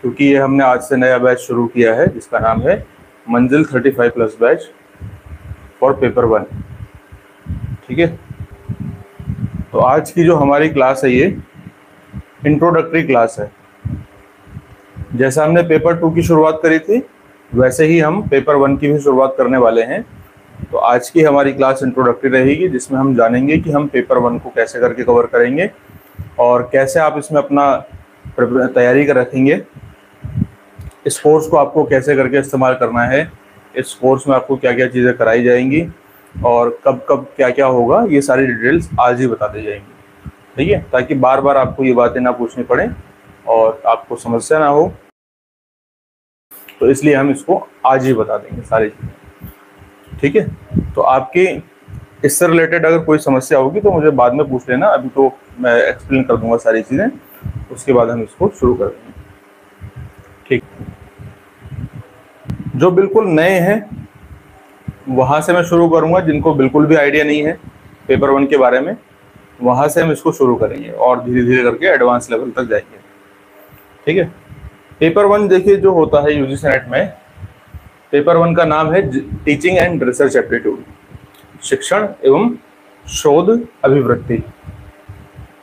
क्योंकि ये हमने आज से नया बैच शुरू किया है जिसका नाम है मंजिल 35+ बैच फॉर पेपर 1। ठीक है, तो आज की जो हमारी क्लास है ये इंट्रोडक्टरी क्लास है। जैसा हमने पेपर 2 की शुरुआत करी थी वैसे ही हम पेपर 1 की भी शुरुआत करने वाले हैं। तो आज की हमारी क्लास इंट्रोडक्टरी रहेगी जिसमें हम जानेंगे कि हम पेपर 1 को कैसे करके कवर करेंगे और कैसे आप इसमें अपना तैयारी कर रखेंगे। इस कोर्स को आपको कैसे करके इस्तेमाल करना है, इस कोर्स में आपको क्या क्या चीज़ें कराई जाएंगी और कब कब क्या क्या होगा, ये सारी डिटेल्स आज ही बता दी जाएंगी। ठीक है, ताकि बार बार आपको ये बातें ना पूछनी पड़े और आपको समस्या ना हो, तो इसलिए हम इसको आज ही बता देंगे सारी चीज़ें। ठीक है, तो आपकी इससे रिलेटेड अगर कोई समस्या होगी तो मुझे बाद में पूछ लेना, अभी तो मैं एक्सप्लेन कर दूंगा सारी चीज़ें, उसके बाद हम इसको शुरू कर देंगे। ठीक, जो बिल्कुल नए हैं वहाँ से मैं शुरू करूँगा, जिनको बिल्कुल भी आइडिया नहीं है पेपर 1 के बारे में, वहाँ से हम इसको शुरू करेंगे और धीरे धीरे करके एडवांस लेवल तक जाएंगे। ठीक है, पेपर 1 देखिए जो होता है यूजीसी नेट में, पेपर 1 का नाम है टीचिंग एंड रिसर्च एप्टीट्यूड, शिक्षण एवं शोध अभिवृत्ति।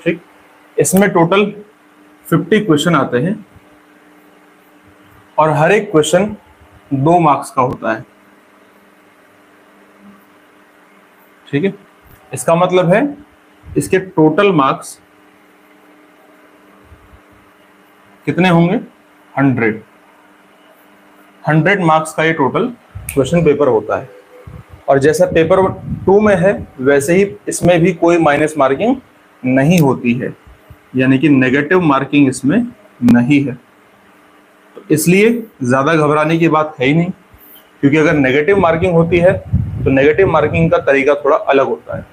ठीक, इसमें टोटल 50 क्वेश्चन आते हैं और हर एक क्वेश्चन 2 मार्क्स का होता है। ठीक है, इसका मतलब है इसके टोटल मार्क्स कितने होंगे? 100 मार्क्स का ये टोटल क्वेश्चन पेपर होता है। और जैसा पेपर 2 में है वैसे ही इसमें भी कोई माइनस मार्किंग नहीं होती है, यानी कि नेगेटिव मार्किंग इसमें नहीं है। तो इसलिए ज़्यादा घबराने की बात है ही नहीं, क्योंकि अगर नेगेटिव मार्किंग होती है तो नेगेटिव मार्किंग का तरीका थोड़ा अलग होता है,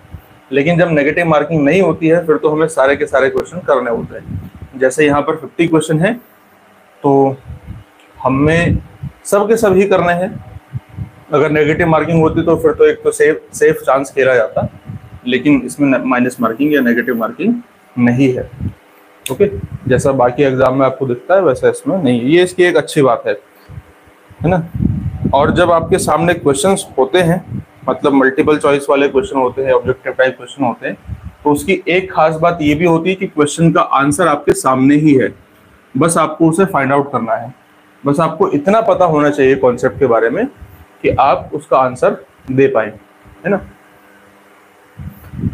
लेकिन जब नेगेटिव मार्किंग नहीं होती है फिर तो हमें सारे के सारे क्वेश्चन करने होते हैं। जैसे यहाँ पर 50 क्वेश्चन है तो हमें सब के सब ही करने हैं। अगर नेगेटिव मार्किंग होती तो फिर तो एक तो सेफ चांस खेला जाता, लेकिन इसमें माइनस मार्किंग या नेगेटिव मार्किंग नहीं है। ओके, जैसा बाकी एग्जाम में आपको दिखता है वैसा इसमें नहीं है, ये इसकी एक अच्छी बात है ना। और जब आपके सामने क्वेश्चंस होते हैं, मतलब मल्टीपल चॉइस वाले क्वेश्चन होते हैं, ऑब्जेक्टिव टाइप क्वेश्चन होते हैं, तो उसकी एक खास बात ये भी होती है कि क्वेश्चन का आंसर आपके सामने ही है, बस आपको उसे फाइंड आउट करना है। बस आपको इतना पता होना चाहिए कॉन्सेप्ट के बारे में कि आप उसका आंसर दे पाए, है ना।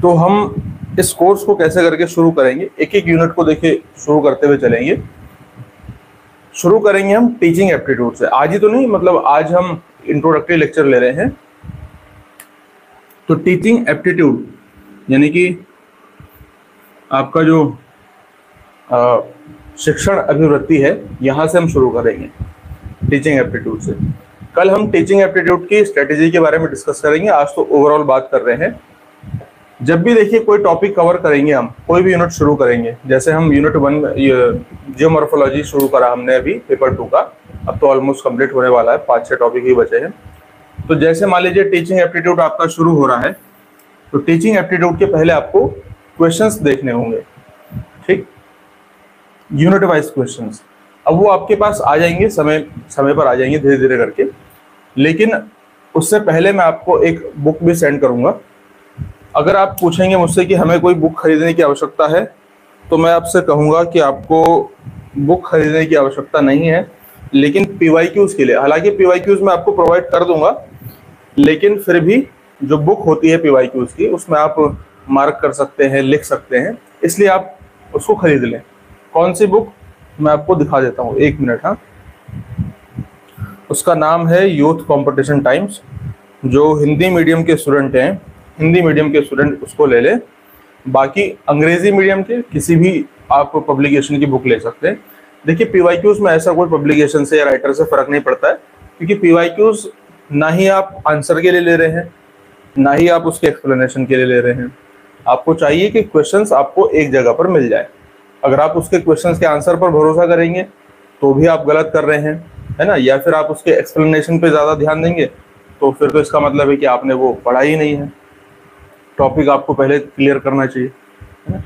तो हम इस कोर्स को कैसे करके शुरू करेंगे, एक एक यूनिट को देखिए शुरू करते हुए चलेंगे। शुरू करेंगे हम टीचिंग एप्टीट्यूड से। आज ही तो नहीं, मतलब आज हम इंट्रोडक्टरी लेक्चर ले रहे हैं। तो टीचिंग एप्टीट्यूड यानी कि आपका जो शिक्षण अभिवृत्ति है, यहाँ से हम शुरू करेंगे टीचिंग एप्टीट्यूड से। कल हम टीचिंग एप्टीट्यूड की स्ट्रेटेजी के बारे में डिस्कस करेंगे, आज तो ओवरऑल बात कर रहे हैं। जब भी देखिए कोई टॉपिक कवर करेंगे, हम कोई भी यूनिट शुरू करेंगे, जैसे हम यूनिट 1 जियोमॉर्फोलॉजी शुरू करा हमने अभी पेपर 2 का, अब तो ऑलमोस्ट कंप्लीट होने वाला है, 5-6 टॉपिक ही बचे हैं। तो जैसे मान लीजिए टीचिंग एप्टीट्यूड आपका शुरू हो रहा है, तो टीचिंग एप्टीट्यूड के पहले आपको क्वेश्चंस देखने होंगे। ठीक, यूनिट वाइज क्वेश्चंस। अब वो आपके पास आ जाएंगे, समय समय पर आ जाएंगे धीरे धीरे करके, लेकिन उससे पहले मैं आपको एक बुक भी सेंड करूंगा। अगर आप पूछेंगे मुझसे कि हमें कोई बुक खरीदने की आवश्यकता है, तो मैं आपसे कहूँगा कि आपको बुक खरीदने की आवश्यकता नहीं है, लेकिन PYQs के लिए, हालांकि PYQs मैं आपको प्रोवाइड कर दूंगा, लेकिन फिर भी जो बुक होती है PYQs की, उसमें आप मार्क कर सकते हैं, लिख सकते हैं, इसलिए आप उसको खरीद लें। कौन सी बुक, मैं आपको दिखा देता हूँ, 1 मिनट। हाँ, उसका नाम है यूथ कंपटीशन टाइम्स। जो हिंदी मीडियम के स्टूडेंट हैं, हिंदी मीडियम के स्टूडेंट उसको ले लें, बाकी अंग्रेजी मीडियम के किसी भी आप पब्लिकेशन की बुक ले सकते हैं। देखिए PYQs में ऐसा कोई पब्लिकेशन से या राइटर से फर्क नहीं पड़ता है, क्योंकि PYQs ना ही आप आंसर के लिए ले रहे हैं, ना ही आप उसके एक्सप्लेनेशन के लिए ले रहे हैं। आपको चाहिए कि क्वेश्चंस आपको एक जगह पर मिल जाए। अगर आप उसके क्वेश्चंस के आंसर पर भरोसा करेंगे तो भी आप गलत कर रहे हैं, है ना, या फिर आप उसके एक्सप्लेनेशन पे ज़्यादा ध्यान देंगे तो फिर तो इसका मतलब है कि आपने वो पढ़ा ही नहीं है। टॉपिक आपको पहले क्लियर करना चाहिए, है ना।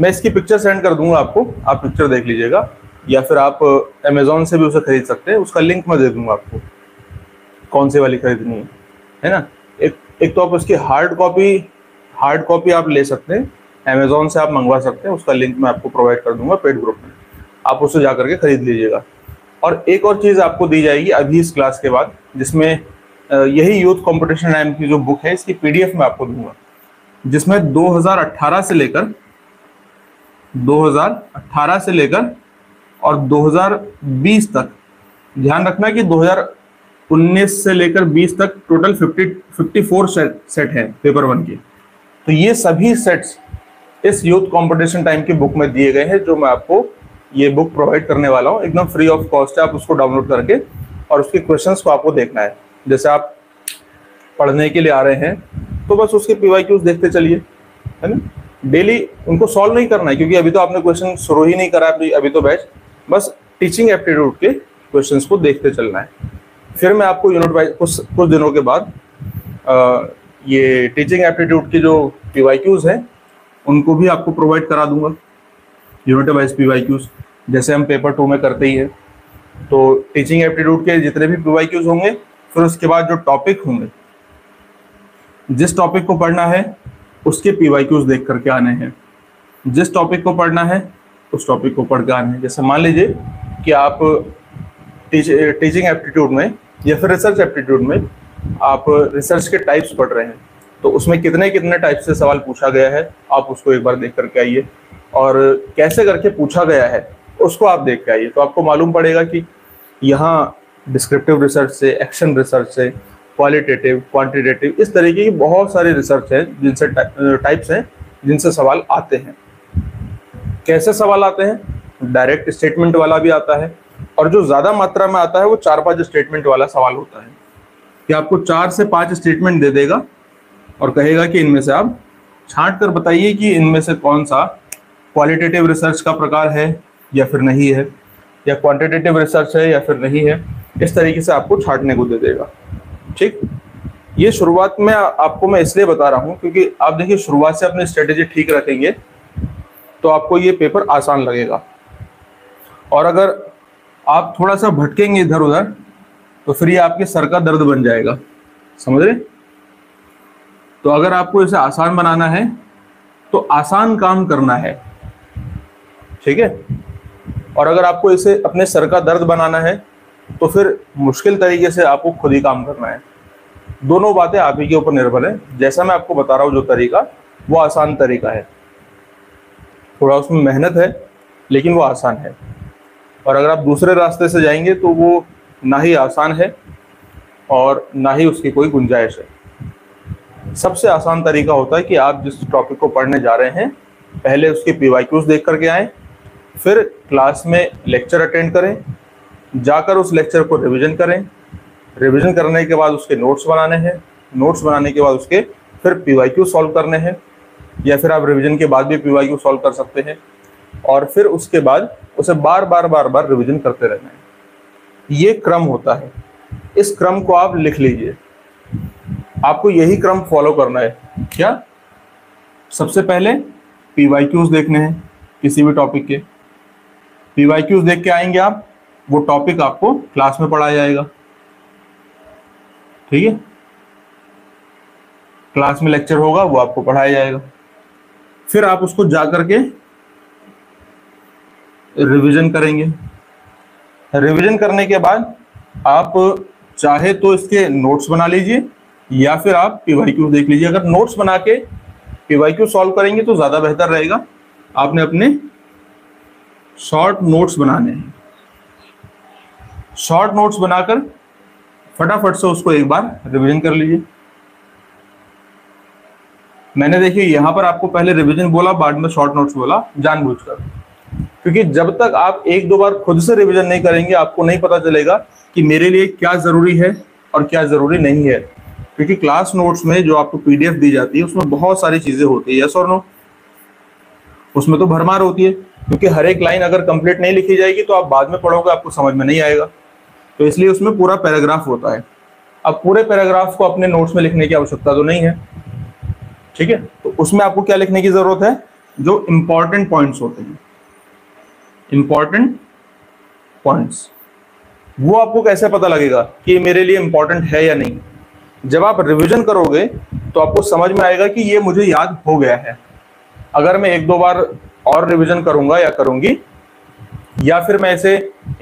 मैं इसकी पिक्चर सेंड कर दूंगा आपको, आप पिक्चर देख लीजिएगा। या फिर आप अमेजोन से भी उसे खरीद सकते हैं। उसका लिंक मैं दे दूंगा आपको, कौन सी वाली खरीदनी है ना। एक तो आप उसकी हार्ड कॉपी आप ले सकते हैं, अमेजोन से आप मंगवा सकते हैं, उसका लिंक मैं आपको प्रोवाइड कर दूंगा पेड ग्रुप में, आप उसे जा करके खरीद लीजिएगा। और एक और चीज़ आपको दी जाएगी अभी इस क्लास के बाद, जिसमें यही यूथ कंपटीशन नाम की जो बुक है इसकी पीडीएफ मैं आपको दूंगा, जिसमें 2018 से लेकर और 2020 तक, ध्यान रखना कि 2019 से लेकर 20 तक टोटल 54 सेट हैं पेपर 1 के। तो ये सभी सेट्स इस यूथ कंपटीशन टाइम की बुक में दिए गए हैं, जो मैं आपको ये बुक प्रोवाइड करने वाला हूँ, एकदम फ्री ऑफ कॉस्ट है। आप उसको डाउनलोड करके और उसके क्वेश्चंस को आपको देखना है। जैसे आप पढ़ने के लिए आ रहे हैं तो बस उसके पीवाईक्यूज देखते चलिए, है ना। डेली उनको सॉल्व नहीं करना है, क्योंकि अभी तो आपने क्वेश्चन शुरू ही नहीं करा, अभी तो बैच बस टीचिंग एप्टीट्यूड के क्वेश्चंस को देखते चलना है। फिर मैं आपको यूनिट वाइज कुछ दिनों के बाद ये टीचिंग एप्टीट्यूड की जो पीवाईक्यूज हैं उनको भी आपको प्रोवाइड करा दूंगा, यूनिट वाइज पीवाईक्यूज, जैसे हम पेपर 2 में करते ही है। तो टीचिंग एप्टीट्यूड के जितने भी पीवाईक्यूज होंगे, फिर उसके बाद जो टॉपिक होंगे, जिस टॉपिक को पढ़ना है उसके पीवाईक्यूज देख करके आने हैं, जिस टॉपिक को पढ़ना है उस टॉपिक को पढ़ के आने हैं। जैसे मान लीजिए कि आप टीचिंग एप्टीट्यूड में या फिर रिसर्च एप्टीट्यूड में आप रिसर्च के टाइप्स पढ़ रहे हैं, तो उसमें कितने टाइप से सवाल पूछा गया है आप उसको एक बार देख करके आइए, और कैसे करके पूछा गया है उसको आप देख के आइए। तो आपको मालूम पड़ेगा कि यहाँ डिस्क्रिप्टिव रिसर्च से, एक्शन रिसर्च से, क्वालिटेटिव, क्वांटिटेटिव, इस तरीके की बहुत सारी रिसर्च है जिनसे टाइप्स हैं जिनसे सवाल आते हैं। कैसे सवाल आते हैं? डायरेक्ट स्टेटमेंट वाला भी आता है, और जो ज्यादा मात्रा में आता है वो 4-5 स्टेटमेंट वाला सवाल होता है, कि आपको 4 से 5 स्टेटमेंट दे देगा और कहेगा कि इनमें से आप छांट कर बताइए कि इनमें से कौन सा क्वालिटेटिव रिसर्च का प्रकार है या फिर नहीं है, या क्वांटिटेटिव रिसर्च है या फिर नहीं है। इस तरीके से आपको छांटने को दे देगा। ठीक, ये शुरुआत में आपको मैं इसलिए बता रहा हूँ क्योंकि आप देखिए शुरुआत से अपनी स्ट्रेटेजी ठीक रखेंगे तो आपको ये पेपर आसान लगेगा, और अगर आप थोड़ा सा भटकेंगे इधर उधर तो फिर ये आपके सर का दर्द बन जाएगा, समझ रहे। तो अगर आपको इसे आसान बनाना है तो आसान काम करना है, ठीक है। और अगर आपको इसे अपने सर का दर्द बनाना है तो फिर मुश्किल तरीके से आपको खुद ही काम करना है। दोनों बातें आप ही के ऊपर निर्भर है। जैसा मैं आपको बता रहा हूँ जो तरीका, वो आसान तरीका है, थोड़ा उसमें मेहनत है लेकिन वो आसान है। और अगर आप दूसरे रास्ते से जाएंगे तो वो ना ही आसान है और ना ही उसकी कोई गुंजाइश है। सबसे आसान तरीका होता है कि आप जिस टॉपिक को पढ़ने जा रहे हैं पहले उसके पीवाईक्यूज देख करके आएँ, फिर क्लास में लेक्चर अटेंड करें, जाकर उस लेक्चर को रिवीजन करें, रिवीजन करने के बाद उसके नोट्स बनाने हैं, नोट्स बनाने के बाद उसके फिर पीवाईक्यू सॉल्व करने हैं, या फिर आप रिवीजन के बाद भी पीवाईक्यू सॉल्व कर सकते हैं, और फिर उसके बाद उसे बार बार रिवीजन करते रहना है। ये क्रम होता है, इस क्रम को आप लिख लीजिए। आपको यही क्रम फॉलो करना है। क्या? सबसे पहले पीवाईक्यूज देखने हैं किसी भी टॉपिक के, पीवाईक्यूज देख के आएंगे आप, वो टॉपिक आपको क्लास में पढ़ाया जाएगा, ठीक है। क्लास में लेक्चर होगा वो आपको पढ़ाया जाएगा, फिर आप उसको जा करके रिवीजन करेंगे। रिवीजन करने के बाद आप चाहे तो इसके नोट्स बना लीजिए या फिर आप पीवाईक्यू देख लीजिए। अगर नोट्स बना के पीवाईक्यू सॉल्व करेंगे तो ज्यादा बेहतर रहेगा। आपने अपने शॉर्ट नोट्स बनाने हैं, शॉर्ट नोट्स बनाकर फटाफट से उसको एक बार रिवीजन कर लीजिए। मैंने देखिए यहां पर आपको पहले रिवीजन बोला, बाद में शॉर्ट नोट्स बोला, जानबूझकर, क्योंकि जब तक आप 1-2 बार खुद से रिवीजन नहीं करेंगे आपको नहीं पता चलेगा कि मेरे लिए क्या जरूरी है और क्या जरूरी नहीं है। क्योंकि क्लास नोट्स में जो आपको पीडीएफ दी जाती है उसमें बहुत सारी चीजें होती है, यस और नो, उसमें तो भरमार होती है, क्योंकि हर एक लाइन अगर कंप्लीट नहीं लिखी जाएगी तो आप बाद में पढ़ोगे आपको समझ में नहीं आएगा। तो इसलिए उसमें पूरा पैराग्राफ होता है। अब पूरे पैराग्राफ को अपने नोट्स में लिखने की आवश्यकता तो नहीं है, ठीक है। तो उसमें आपको क्या लिखने की जरूरत है? जो इंपॉर्टेंट पॉइंट्स होते हैं, इंपॉर्टेंट पॉइंट्स। वो आपको कैसे पता लगेगा कि ये मेरे लिए इंपॉर्टेंट है या नहीं? जब आप रिवीजन करोगे तो आपको समझ में आएगा कि ये मुझे याद हो गया है। अगर मैं एक दो बार और रिवीजन करूंगा या करूंगी, या फिर मैं इसे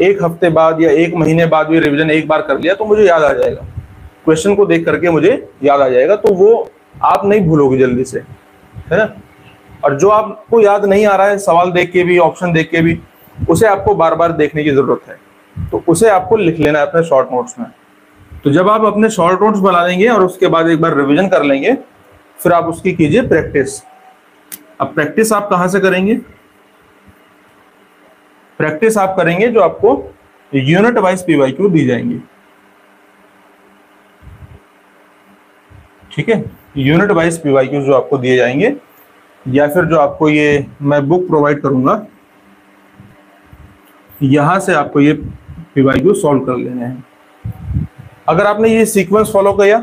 एक हफ्ते बाद या एक महीने बाद भी रिवीजन एक बार कर लिया तो मुझे याद आ जाएगा, क्वेश्चन को देख करके मुझे याद आ जाएगा, तो वो आप नहीं भूलोगे जल्दी से, है ना। और जो आपको याद नहीं आ रहा है सवाल देख के भी, ऑप्शन देख के भी, उसे आपको बार बार देखने की जरूरत है, तो उसे आपको लिख लेना है अपने शॉर्ट नोट्स में। तो जब आप अपने शॉर्ट नोट्स बना लेंगे और उसके बाद एक बार रिवीजन कर लेंगे, फिर आप उसकी कीजिए प्रैक्टिस। अब प्रैक्टिस आप कहां से करेंगे? प्रैक्टिस आप करेंगे जो आपको यूनिट वाइज पीवाईक्यू दी जाएंगी, ठीक है। यूनिट वाइज पीवाईक्यू जो आपको दिए जाएंगे, या फिर जो आपको ये मैं बुक प्रोवाइड करूंगा, यहां से आपको ये पीवाईक्यू सॉल्व कर लेने हैं। अगर आपने ये सीक्वेंस फॉलो किया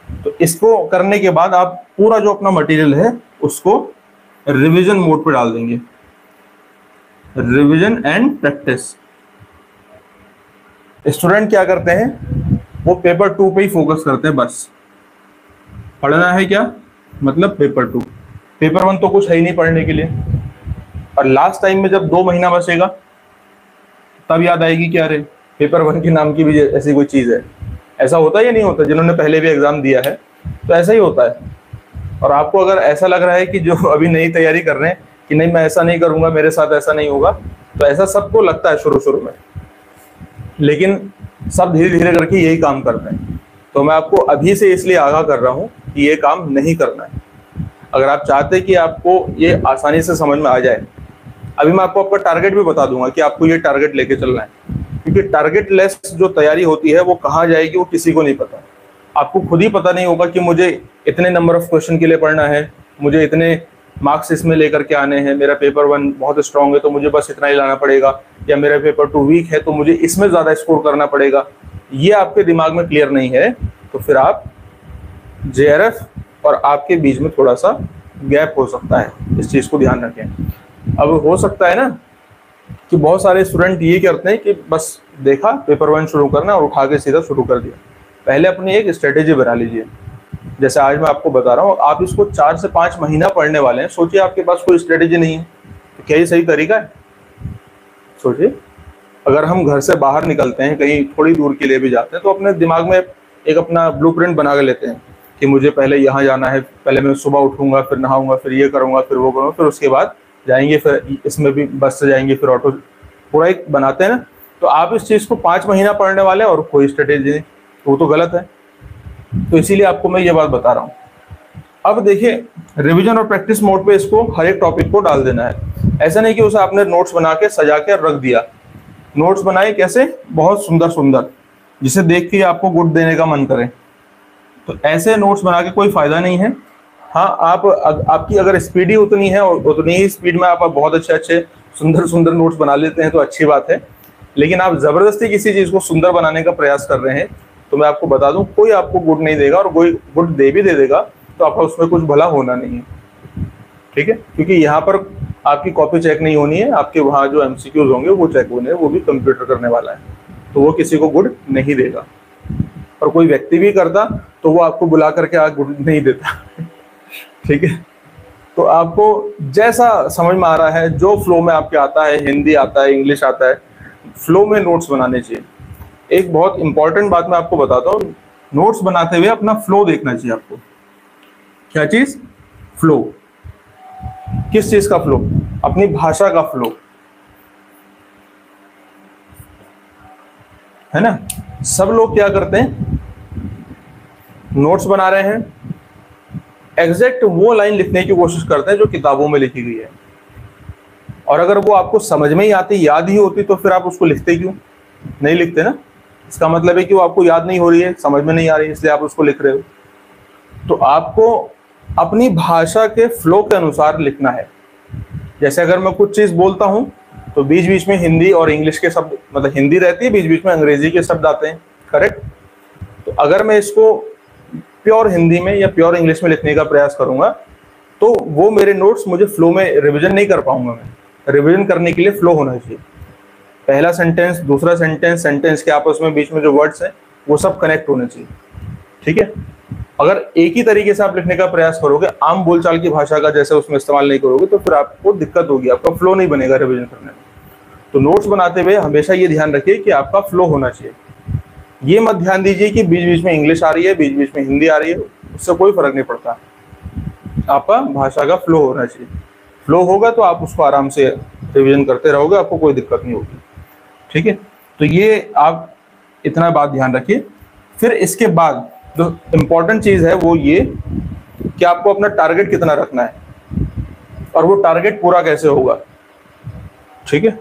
तो इसको करने के बाद आप पूरा जो अपना मटेरियल है उसको रिवीजन मोड पे डाल देंगे, रिवीजन एंड प्रैक्टिस। स्टूडेंट क्या करते हैं, वो पेपर 2 पे ही फोकस करते हैं, बस पढ़ना है क्या, मतलब पेपर 2, पेपर 1 तो कुछ है ही नहीं पढ़ने के लिए। और लास्ट टाइम में जब 2 महीना बचेगा तब याद आएगी कि अरे पेपर 1 के नाम की भी ऐसी कोई चीज है। ऐसा होता है या नहीं होता? जिन्होंने पहले भी एग्जाम दिया है तो ऐसा ही होता है। और आपको अगर ऐसा लग रहा है कि जो अभी नई तैयारी कर रहे हैं कि नहीं मैं ऐसा नहीं करूंगा, मेरे साथ ऐसा नहीं होगा, तो ऐसा सबको लगता है शुरू शुरू में, लेकिन सब धीरे धीरे करके यही काम करते हैं। तो मैं आपको अभी से इसलिए आगाह कर रहा हूं कि ये काम नहीं करना है। अगर आप चाहते हैं कि आपको ये आसानी से समझ में आ जाए, अभी मैं आपको आपका टारगेट भी बता दूंगा कि आपको ये टारगेट लेके चलना है, क्योंकि टारगेट लेस जो तैयारी होती है वो कहाँ जाएगी वो किसी को नहीं पता। आपको खुद ही पता नहीं होगा कि मुझे इतने नंबर ऑफ क्वेश्चन के लिए पढ़ना है, मुझे इतने मार्क्स इसमें लेकर के आने हैं, मेरा पेपर 1 बहुत स्ट्रांग है तो मुझे बस इतना ही लाना पड़ेगा, या मेरा पेपर 2 वीक है तो मुझे इसमें ज्यादा स्कोर करना पड़ेगा। ये आपके दिमाग में क्लियर नहीं है तो फिर आप JRF और आपके बीच में थोड़ा सा गैप हो सकता है, इस चीज को ध्यान रखें। अब हो सकता है ना कि बहुत सारे स्टूडेंट ये करते हैं कि बस देखा पेपर 1 शुरू करना और उठा के सीधा शुरू कर दिया। पहले अपनी एक स्ट्रेटेजी बना लीजिए, जैसे आज मैं आपको बता रहा हूँ। आप इसको 4 से 5 महीना पढ़ने वाले हैं, सोचिए आपके पास कोई स्ट्रेटेजी नहीं है तो क्या ये सही तरीका है? सोचिए, अगर हम घर से बाहर निकलते हैं, कहीं थोड़ी दूर के लिए भी जाते हैं, तो अपने दिमाग में एक अपना ब्लूप्रिंट बना के लेते हैं कि मुझे पहले यहाँ जाना है, पहले मैं सुबह उठूंगा, फिर नहाऊंगा, फिर ये करूंगा, फिर वो करूंगा, फिर उसके बाद जाएंगे, फिर इसमें भी बस से जाएंगे, फिर ऑटो, पूरा एक बनाते हैं ना। तो आप इस चीज को 5 महीना पढ़ने वाले हैं और कोई स्ट्रेटेजी नहीं, वो तो गलत है। तो इसीलिए आपको मैं ये बात बता रहा हूँ। अब देखिए, रिवीजन और प्रैक्टिस मोड पे इसको हर एक टॉपिक को डाल देना है। ऐसा नहीं कि उसे आपने नोट्स बना के सजा के रख दिया। नोट्स बनाए कैसे, बहुत सुंदर सुंदर, जिसे देख के आपको गुड देने का मन करे। तो ऐसे नोट्स बना के कोई फायदा नहीं है। हाँ, आपकी अगर स्पीड ही उतनी है और उतनी ही स्पीड में आप बहुत अच्छे अच्छे सुंदर सुंदर नोट्स बना लेते हैं तो अच्छी बात है। लेकिन आप जबरदस्ती किसी चीज को सुंदर बनाने का प्रयास कर रहे हैं तो मैं आपको बता दूं, कोई आपको गुड नहीं देगा, और कोई गुड दे भी दे देगा तो आपका उसमें कुछ भला होना नहीं है, ठीक है। क्योंकि यहाँ पर आपकी कॉपी चेक नहीं होनी है, आपके वहाँ जो MCQs होंगे वो चेक होने हैं, वो भी कंप्यूटर करने वाला है, तो वो किसी को गुड नहीं देगा। और कोई व्यक्ति भी करता तो वो आपको बुला करके आज गुड नहीं देता ठीक है। तो आपको जैसा समझ में आ रहा है, जो फ्लो में आपके आता है, हिंदी आता है, इंग्लिश आता है, फ्लो में नोट्स बनाने चाहिए। एक बहुत इंपॉर्टेंट बात मैं आपको बताता हूँ, नोट्स बनाते हुए अपना फ्लो देखना चाहिए आपको। क्या चीज? फ्लो। किस चीज का फ्लो? अपनी भाषा का फ्लो, है ना। सब लोग क्या करते हैं, नोट्स बना रहे हैं, एग्जैक्ट वो लाइन लिखने की कोशिश करते हैं जो किताबों में लिखी गई है, और अगर वो आपको समझ में ही आती, याद ही होती, तो फिर आप उसको लिखते क्यों? नहीं लिखते ना। इसका मतलब है कि वो आपको याद नहीं हो रही है, समझ में नहीं आ रही है, इसलिए आप उसको लिख रहे हो। तो आपको अपनी भाषा के फ्लो के अनुसार लिखना है। जैसे अगर मैं कुछ चीज बोलता हूं तो बीच बीच में हिंदी और इंग्लिश के शब्द, मतलब हिंदी रहती है, बीच बीच में अंग्रेजी के शब्द आते हैं, करेक्ट। तो अगर मैं इसको प्योर हिंदी में या प्योर इंग्लिश में लिखने का प्रयास करूंगा तो वो मेरे नोट्स मुझे फ्लो में रिवीजन नहीं कर पाऊंगा। मैं रिवीजन करने के लिए फ्लो होना चाहिए। पहला सेंटेंस, दूसरा सेंटेंस, सेंटेंस के आपस में बीच में जो वर्ड्स हैं वो सब कनेक्ट होने चाहिए। ठीक है, अगर एक ही तरीके से आप लिखने का प्रयास करोगे, आम बोलचाल की भाषा का जैसे उसमें इस्तेमाल नहीं करोगे, तो फिर आपको दिक्कत होगी, आपका फ्लो नहीं बनेगा रिवीजन करने में। तो नोट्स बनाते हुए हमेशा ये ध्यान रखिए कि आपका फ्लो होना चाहिए। ये मत ध्यान दीजिए कि बीच बीच में इंग्लिश आ रही है, बीच बीच में हिंदी आ रही है, उससे कोई फर्क नहीं पड़ता। आपका भाषा का फ्लो होना चाहिए। फ्लो होगा तो आप उसको आराम से रिवीजन करते रहोगे, आपको कोई दिक्कत नहीं होगी। ठीक है, तो ये आप इतना बात ध्यान रखिए। फिर इसके बाद जो इम्पोर्टेंट चीज है वो ये कि आपको अपना टारगेट कितना रखना है और वो टारगेट पूरा कैसे होगा। ठीक है,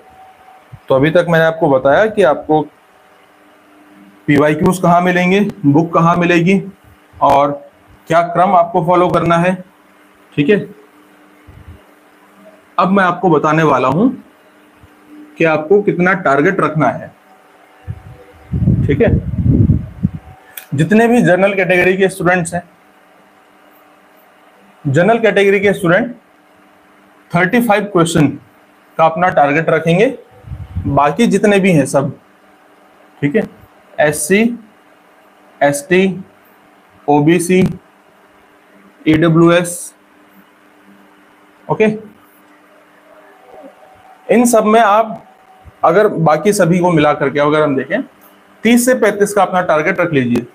तो अभी तक मैंने आपको बताया कि आपको PYQs कहाँ मिलेंगे, बुक कहाँ मिलेगी और क्या क्रम आपको फॉलो करना है। ठीक है, अब मैं आपको बताने वाला हूं कि आपको कितना टारगेट रखना है। ठीक है, जितने भी जनरल कैटेगरी के स्टूडेंट्स हैं, जनरल कैटेगरी के स्टूडेंट 35 क्वेश्चन का अपना टारगेट रखेंगे, बाकी जितने भी हैं सब। ठीक है, SC, ST, OBC, EWS, okay, इन सब में आप अगर बाकी सभी को मिला करके अगर हम देखें 30 से 35 का अपना टारगेट रख लीजिए,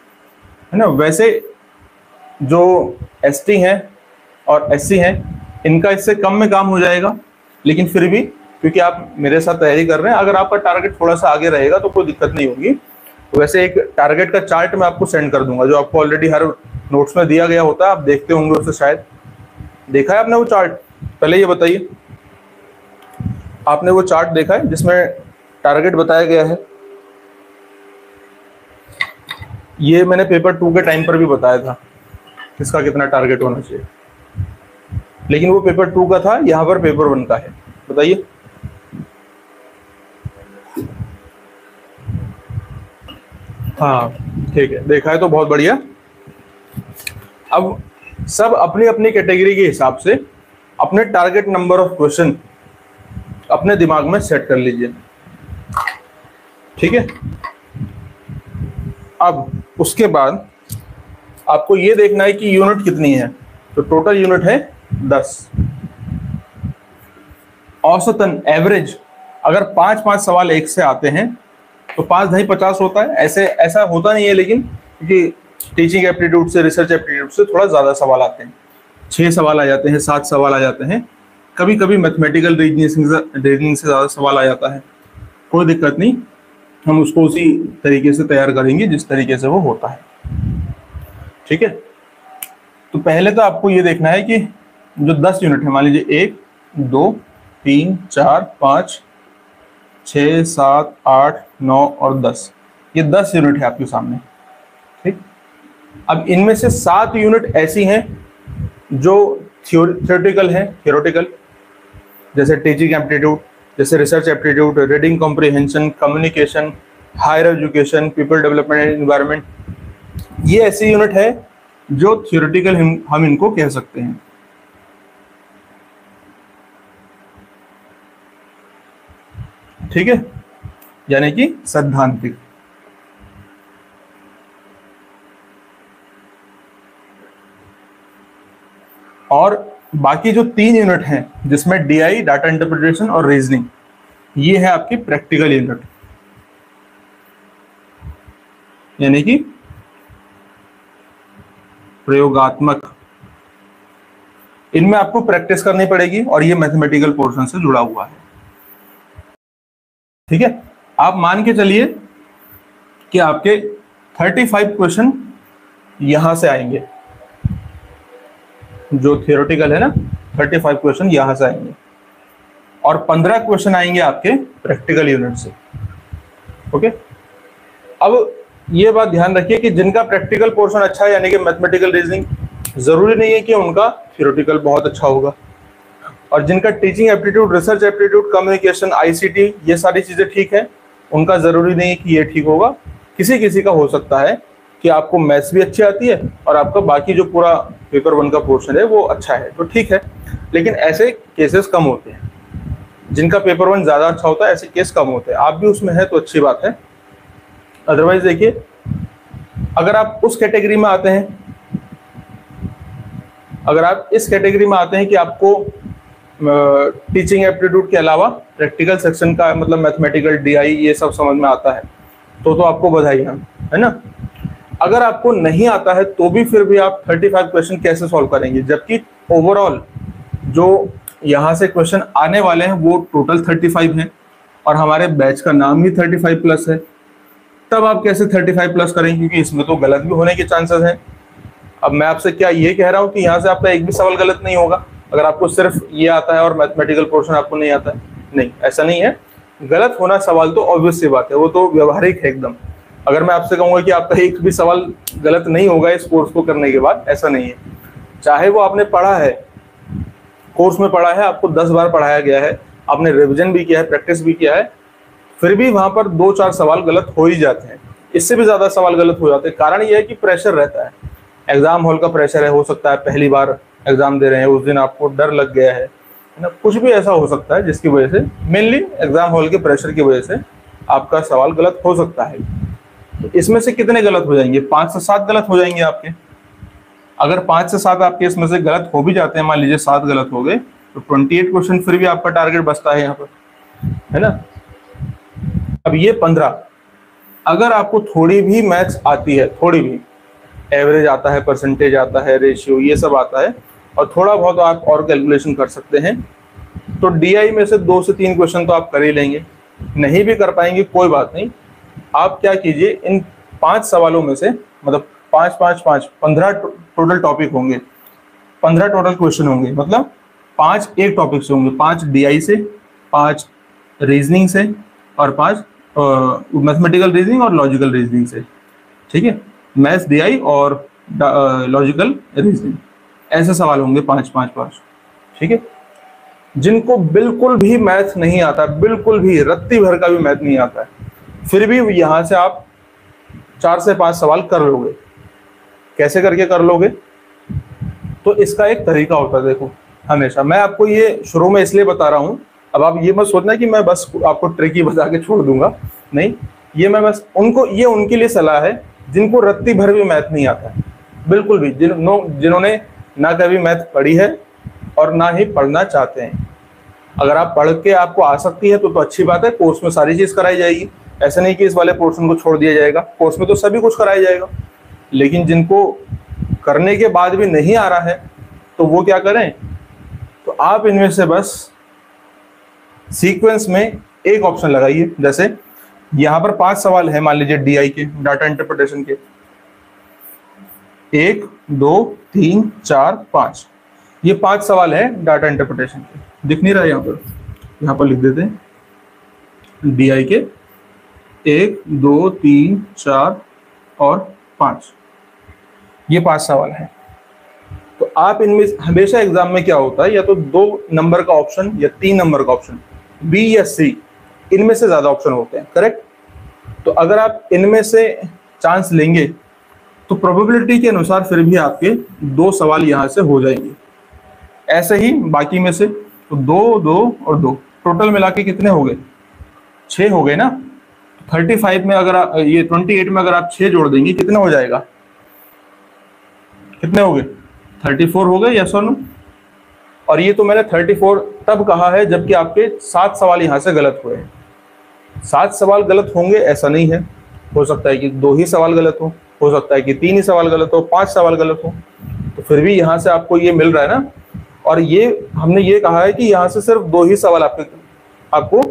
है ना। वैसे जो ST हैं और SC हैं इनका इससे कम में काम हो जाएगा, लेकिन फिर भी क्योंकि आप मेरे साथ तैयारी कर रहे हैं, अगर आपका टारगेट थोड़ा सा आगे रहेगा तो कोई दिक्कत नहीं होगी। तो वैसे एक टारगेट का चार्ट मैं आपको सेंड कर दूंगा, जो आपको ऑलरेडी हर नोट्स में दिया गया होता है, आप देखते होंगे उसे, शायद देखा है आपने वो चार्ट। पहले ये बताइए, आपने वो चार्ट देखा है जिसमें टारगेट बताया गया है? ये मैंने पेपर 2 के टाइम पर भी बताया था किसका कितना टारगेट होना चाहिए, लेकिन वो पेपर 2 का था, यहाँ पर पेपर 1 का है। बताइए। हाँ ठीक है, देखा है तो बहुत बढ़िया। अब सब अपनी अपनी कैटेगरी के हिसाब से अपने टारगेट नंबर ऑफ क्वेश्चन अपने दिमाग में सेट कर लीजिए। ठीक है, अब उसके बाद आपको ये देखना है कि यूनिट कितनी है। तो टोटल यूनिट है 10। औसतन एवरेज अगर 5-5 सवाल एक से आते हैं तो 5 ढाई 50 होता है। ऐसा होता नहीं है, लेकिन क्योंकि टीचिंग एप्टीट्यूड से, रिसर्च एप्टीट्यूड से थोड़ा ज्यादा सवाल आते हैं, 6 सवाल आ जाते हैं, 7 सवाल आ जाते हैं, कभी कभी मैथमेटिकल रीजनिंग से ज्यादा सवाल आ जाता है। कोई दिक्कत नहीं, हम उसको उसी तरीके से तैयार करेंगे जिस तरीके से वो होता है। ठीक है, तो पहले तो आपको ये देखना है कि जो 10 यूनिट है, मान लीजिए 1 2 3 4 5 6 7 8 9 और 10, ये 10 यूनिट है आपके सामने। ठीक, अब इनमें से 7 यूनिट ऐसी हैं जो थियोरेटिकल है, जैसे टीचिंग एप्टीट्यूड, जैसे research aptitude, reading comprehension, communication, higher education, people development and environment. ये ऐसी यूनिट है जो थियोरेटिकल हम इनको कह सकते हैं। ठीक है, यानी कि सैद्धांतिक। और बाकी जो 3 यूनिट हैं जिसमें DI, डाटा इंटरप्रिटेशन और रीजनिंग, ये है आपकी प्रैक्टिकल यूनिट, यानी कि प्रयोगात्मक। इनमें आपको प्रैक्टिस करनी पड़ेगी और ये मैथमेटिकल पोर्शन से जुड़ा हुआ है। ठीक है, आप मान के चलिए कि आपके 35 क्वेश्चन यहां से आएंगे, जो थियोरेटिकल है ना, 35 क्वेश्चन यहां से आएंगे और 15 क्वेश्चन आएंगे आपके प्रैक्टिकल यूनिट से। ओके, अब ये बात ध्यान रखिए कि जिनका प्रैक्टिकल पोर्शन अच्छा है, यानी कि मैथमेटिकल, रीजनिंग, जरूरी नहीं है कि उनका थियोरेटिकल बहुत अच्छा होगा। और जिनका teaching aptitude, research aptitude, communication, ICT, ये सारी चीजें ठीक है, उनका जरूरी नहीं है कि ये ठीक होगा। किसी किसी का हो सकता है कि आपको मैथ्स भी अच्छी आती है और आपका बाकी जो पूरा पेपर 1 का पोर्शन है वो अच्छा है, तो ठीक है, लेकिन ऐसे केसेस कम होते हैं। जिनका पेपर 1 ज्यादा अच्छा होता है ऐसे केस कम होते हैं। आप भी उसमें है तो अच्छी बात है। अदरवाइज देखिए, अगर आप उस कैटेगरी में आते हैं, अगर आप इस कैटेगरी में आते हैं कि आपको टीचिंग एप्टीट्यूड के अलावा प्रैक्टिकल सेक्शन का मतलब मैथमेटिकल डीआई ये सब समझ में आता है, तो आपको बधाई है ना। अगर आपको नहीं आता है तो भी फिर भी आप 35 क्वेश्चन कैसे सॉल्व करेंगे, जबकि ओवरऑल जो यहाँ से क्वेश्चन आने वाले हैं वो टोटल 35 हैं और हमारे बैच का नाम ही 35 प्लस है। तब आप कैसे 35 प्लस करेंगे, क्योंकि इसमें तो गलत भी होने के चांसेस हैं। अब मैं आपसे क्या ये कह रहा हूँ कि यहाँ से आपका एक भी सवाल गलत नहीं होगा अगर आपको सिर्फ ये आता है और मैथमेटिकल पोर्शन आपको नहीं आता है, नहीं, ऐसा नहीं है। गलत होना सवाल तो ऑब्वियस सी बात है, वो तो व्यवहारिक है एकदम। अगर मैं आपसे कहूंगा कि आपका एक भी सवाल गलत नहीं होगा इस कोर्स को करने के बाद, ऐसा नहीं है। चाहे वो आपने पढ़ा है, कोर्स में पढ़ा है, आपको 10 बार पढ़ाया गया है, आपने रिविजन भी किया है, प्रैक्टिस भी किया है, फिर भी वहां पर 2-4 सवाल गलत हो ही जाते हैं। इससे भी ज्यादा सवाल गलत हो जाते हैं। कारण यह है कि प्रेशर रहता है, एग्जाम हॉल का प्रेशर है। हो सकता है पहली बार एग्जाम दे रहे हैं, उस दिन आपको डर लग गया है ना, कुछ भी ऐसा हो सकता है जिसकी वजह से, मेनली एग्जाम हॉल के प्रेशर की वजह से आपका सवाल गलत हो सकता है। तो इसमें से कितने गलत हो जाएंगे? 5 से 7 गलत हो जाएंगे आपके। अगर 5 से 7 आपके इसमें से गलत हो भी जाते हैं, मान लीजिए 7 गलत हो गए, तो 28 क्वेश्चन फिर भी आपका टारगेट बचता है यहाँ पर, है ना। अब ये 15, अगर आपको थोड़ी भी मैथ्स आती है, थोड़ी भी, एवरेज आता है, परसेंटेज आता है, रेशियो ये सब आता है, और थोड़ा बहुत आप और कैलकुलेशन कर सकते हैं, तो डीआई में से 2 से 3 क्वेश्चन तो आप कर ही लेंगे। नहीं भी कर पाएंगे कोई बात नहीं, आप क्या कीजिए, इन 5 सवालों में से, मतलब 5-5-5 15 टोटल टॉपिक होंगे, 15 टोटल क्वेश्चन होंगे, मतलब 5 एक टॉपिक से होंगे, 5 डीआई से, 5 रीजनिंग से और 5 मैथमेटिकल रीजनिंग और लॉजिकल रीजनिंग से, ठीक है। मैथ्स डीआई और लॉजिकल रीजनिंग, ऐसे सवाल होंगे 5-5-5, ठीक है। जिनको बिल्कुल भी मैथ नहीं आता, बिल्कुल भी रत्ती भर का भी मैथ नहीं आता है, फिर भी यहां से आप 4 से 5 सवाल कर लोगे। कैसे करके कर लोगे? तो इसका एक तरीका होता है, देखो, हमेशा मैं आपको ये शुरू में इसलिए बता रहा हूं, अब आप ये मत सोचना कि मैं बस आपको ट्रिक ही बता के छोड़ दूंगा, नहीं, ये मैं बस ये उनके लिए सलाह है जिनको रत्ती भर भी मैथ नहीं आता है, बिल्कुल भी, जिन्होंने ना कभी मैथ पढ़ी है और ना ही पढ़ना चाहते हैं। अगर आप पढ़ के आपको आ सकती है तो अच्छी बात है, कोर्स में सारी चीज कराई जाएगी, ऐसा नहीं कि इस वाले पोर्शन को छोड़ दिया जाएगा, कोर्स में तो सभी कुछ कराया जाएगा। लेकिन जिनको करने के बाद भी नहीं आ रहा है तो वो क्या करें? तो आप इनमें से बस सीक्वेंस में एक ऑप्शन लगाइए। जैसे यहां पर 5 सवाल है, मान लीजिए डीआई के, डाटा इंटरप्रिटेशन के, 1 2 3 4 5, ये 5 सवाल है डाटा इंटरप्रिटेशन के। दिख नहीं रहा है यहाँ पर लिख देते हैं डीआई के 1 2 3 4 और 5, ये 5 सवाल है। तो आप इनमें हमेशा एग्जाम में क्या होता है, या तो 2 नंबर का ऑप्शन या 3 नंबर का ऑप्शन, बी या सी, इनमें से ज्यादा ऑप्शन होते हैं, करेक्ट। तो अगर आप इनमें से चांस लेंगे तो प्रोबेबिलिटी के अनुसार फिर भी आपके 2 सवाल यहां से हो जाएंगे। ऐसे ही बाकी में से तो 2 2 और 2 टोटल मिला के कितने हो गए? 6 हो गए ना। 35 में अगर आप ये 28 में अगर आप 6 जोड़ देंगे कितना हो जाएगा? कितने हो गए? 34 हो गए, यस और नो? और ये तो मैंने 34 तब कहा है जबकि आपके 7 सवाल यहां से गलत हुए हैं। 7 सवाल गलत होंगे ऐसा नहीं है, हो सकता है कि 2 ही सवाल गलत हो सकता है कि 3 ही सवाल गलत हो, 5 सवाल गलत हो, तो फिर भी यहाँ से आपको ये मिल रहा है ना। और ये हमने ये कहा है कि यहाँ से सिर्फ 2 ही सवाल आपको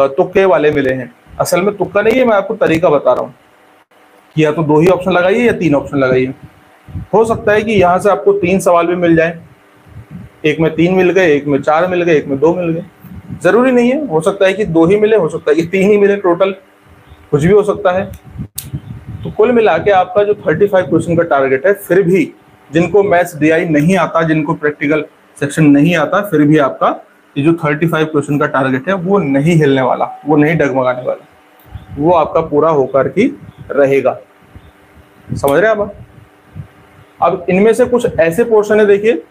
तुक्के वाले मिले हैं। असल में तुक्का नहीं है, मैं आपको तरीका बता रहा हूँ कि या तो 2 ही ऑप्शन लगाइए या 3 ऑप्शन लगाइए। हो सकता है कि यहाँ से आपको 3 सवाल भी मिल जाए, एक में 3 मिल गए, एक में 4 मिल गए, एक में 2 मिल गए, जरूरी नहीं है, हो सकता है कि 2 ही मिले, हो सकता है कि 3 ही मिले, टोटल कुछ भी हो सकता है। तो कुल मिला के आपका जो 35 क्वेश्चन का टारगेट है, फिर भी जिनको मैथ्स डीआई नहीं आता, जिनको प्रैक्टिकल सेक्शन नहीं आता, फिर भी आपका ये जो 35 क्वेश्चन का टारगेट है वो नहीं हिलने वाला, वो नहीं डगमगाने वाला, वो आपका पूरा होकर ही रहेगा। समझ रहे हैं आप? अब इनमें से कुछ ऐसे पोर्शन है, देखिए